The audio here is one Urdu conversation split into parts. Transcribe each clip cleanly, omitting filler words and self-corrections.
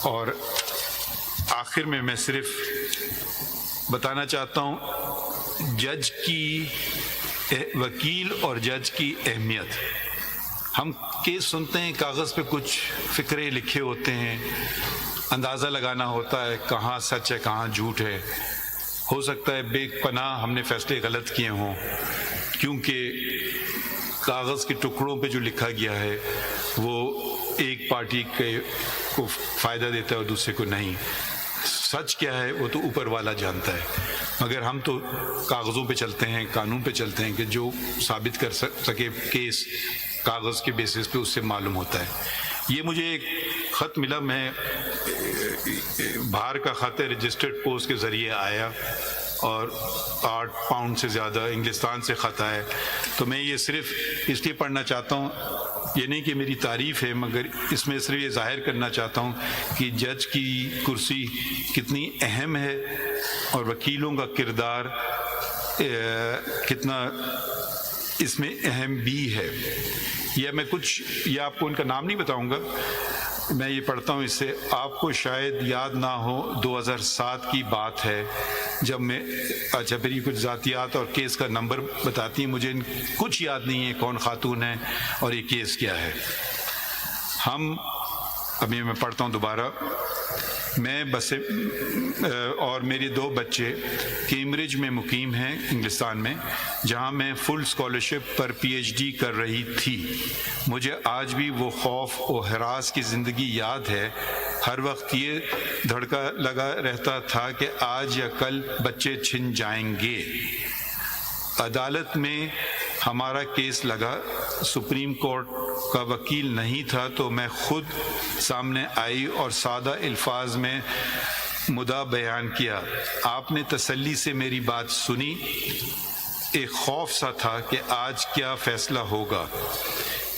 اور آخر میں صرف بتانا چاہتا ہوں جج کی وکیل اور جج کی اہمیت. ہم کیس سنتے ہیں، کاغذ پہ کچھ فقرے لکھے ہوتے ہیں، اندازہ لگانا ہوتا ہے کہاں سچ ہے کہاں جھوٹ ہے. ہو سکتا ہے بے پناہ ہم نے فیصلے غلط کیے ہوں، کیونکہ کاغذ کے ٹکڑوں پہ جو لکھا گیا ہے وہ ایک پارٹی کو فائدہ دیتا ہے اور دوسرے کو نہیں. سچ کیا ہے وہ تو اوپر والا جانتا ہے، مگر ہم تو کاغذوں پہ چلتے ہیں، قانون پہ چلتے ہیں کہ جو ثابت کر سکے کیس کاغذ کے بیسس پہ اس سے معلوم ہوتا ہے. یہ مجھے ایک خط ملا، میں باہر کا خط ہے، رجسٹرڈ پوسٹ کے ذریعے آیا اور 8 پاؤنڈ سے زیادہ انگلستان سے خط آیا. تو میں یہ صرف اس لیے پڑھنا چاہتا ہوں، یہ نہیں کہ میری تعریف ہے، مگر اس میں صرف یہ ظاہر کرنا چاہتا ہوں کہ جج کی کرسی کتنی اہم ہے اور وکیلوں کا کردار کتنا اس میں اہم بھی ہے. یہ آپ کو ان کا نام نہیں بتاؤں گا، میں یہ پڑھتا ہوں اس سے. آپ کو شاید یاد نہ ہو 2007 کی بات ہے جب میں پھر یہ کچھ ذاتیات اور کیس کا نمبر بتاتی ہیں. مجھے کچھ یاد نہیں ہے کون خاتون ہے اور یہ کیس کیا ہے. ابھی میں پڑھتا ہوں دوبارہ. میں اور میرے 2 بچے کیمبرج میں مقیم ہیں انگلستان میں، جہاں میں فل اسکالرشپ پر پی ایچ ڈی کر رہی تھی. مجھے آج بھی وہ خوف و ہراس کی زندگی یاد ہے. ہر وقت یہ دھڑکا لگا رہتا تھا کہ آج یا کل بچے چھن جائیں گے. عدالت میں ہمارا کیس لگا، سپریم کورٹ کا وکیل نہیں تھا تو میں خود سامنے آئی اور سادہ الفاظ میں مدعا بیان کیا. آپ نے تسلی سے میری بات سنی. ایک خوف سا تھا کہ آج کیا فیصلہ ہوگا.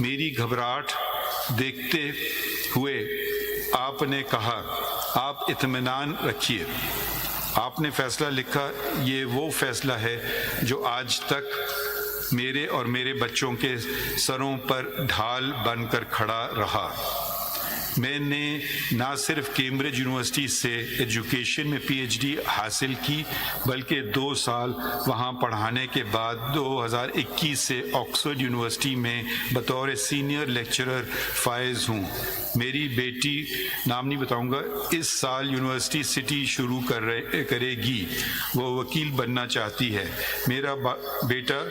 میری گھبراہٹ دیکھتے ہوئے آپ نے کہا آپ اطمینان رکھیے. آپ نے فیصلہ لکھا. یہ وہ فیصلہ ہے جو آج تک میرے اور میرے بچوں کے سروں پر ڈھال بن کر کھڑا رہا. میں نے نہ صرف کیمبرج یونیورسٹی سے ایجوکیشن میں پی ایچ ڈی حاصل کی، بلکہ 2 سال وہاں پڑھانے کے بعد 2021 سے آکسفورڈ یونیورسٹی میں بطور سینئر لیکچرر فائز ہوں. میری بیٹی، نام نہیں بتاؤں گا، اس سال یونیورسٹی سٹی شروع کرے گی. وہ وکیل بننا چاہتی ہے. میرا بیٹا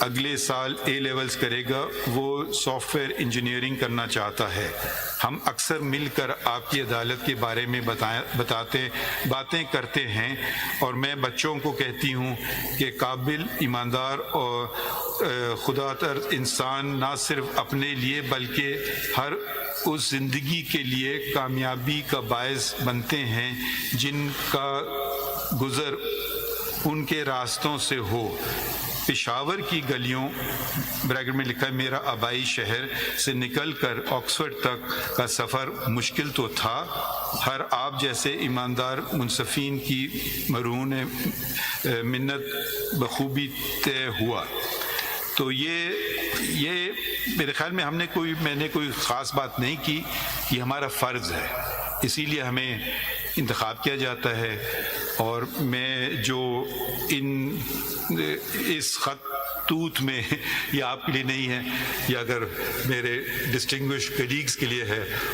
اگلے سال اے لیولز کرے گا. وہ سافٹ ویئر انجینئرنگ کرنا چاہتا ہے. ہم اکثر مل کر آپ کی عدالت کے بارے میں باتیں کرتے ہیں اور میں بچوں کو کہتی ہوں کہ قابل، ایماندار اور خدا ترس انسان نہ صرف اپنے لیے بلکہ ہر اس زندگی کے لیے کامیابی کا باعث بنتے ہیں جن کا گزر ان کے راستوں سے ہو. پشاور کی گلیوں بریکٹ میں لکھا ہے میرا آبائی شہر سے نکل کر آکسفورڈ تک کا سفر مشکل تو تھا. ہر آپ جیسے ایماندار منصفین کی مرہون منت بخوبی طے ہوا. تو یہ میرے خیال میں میں نے کوئی خاص بات نہیں کی. یہ ہمارا فرض ہے، اسی لیے ہمیں انتخاب کیا جاتا ہے. اور میں جو اس خطوط میں، یہ آپ کے لیے نہیں ہے، یہ اگر میرے ڈسٹنگوش کلیگز کے لیے ہے،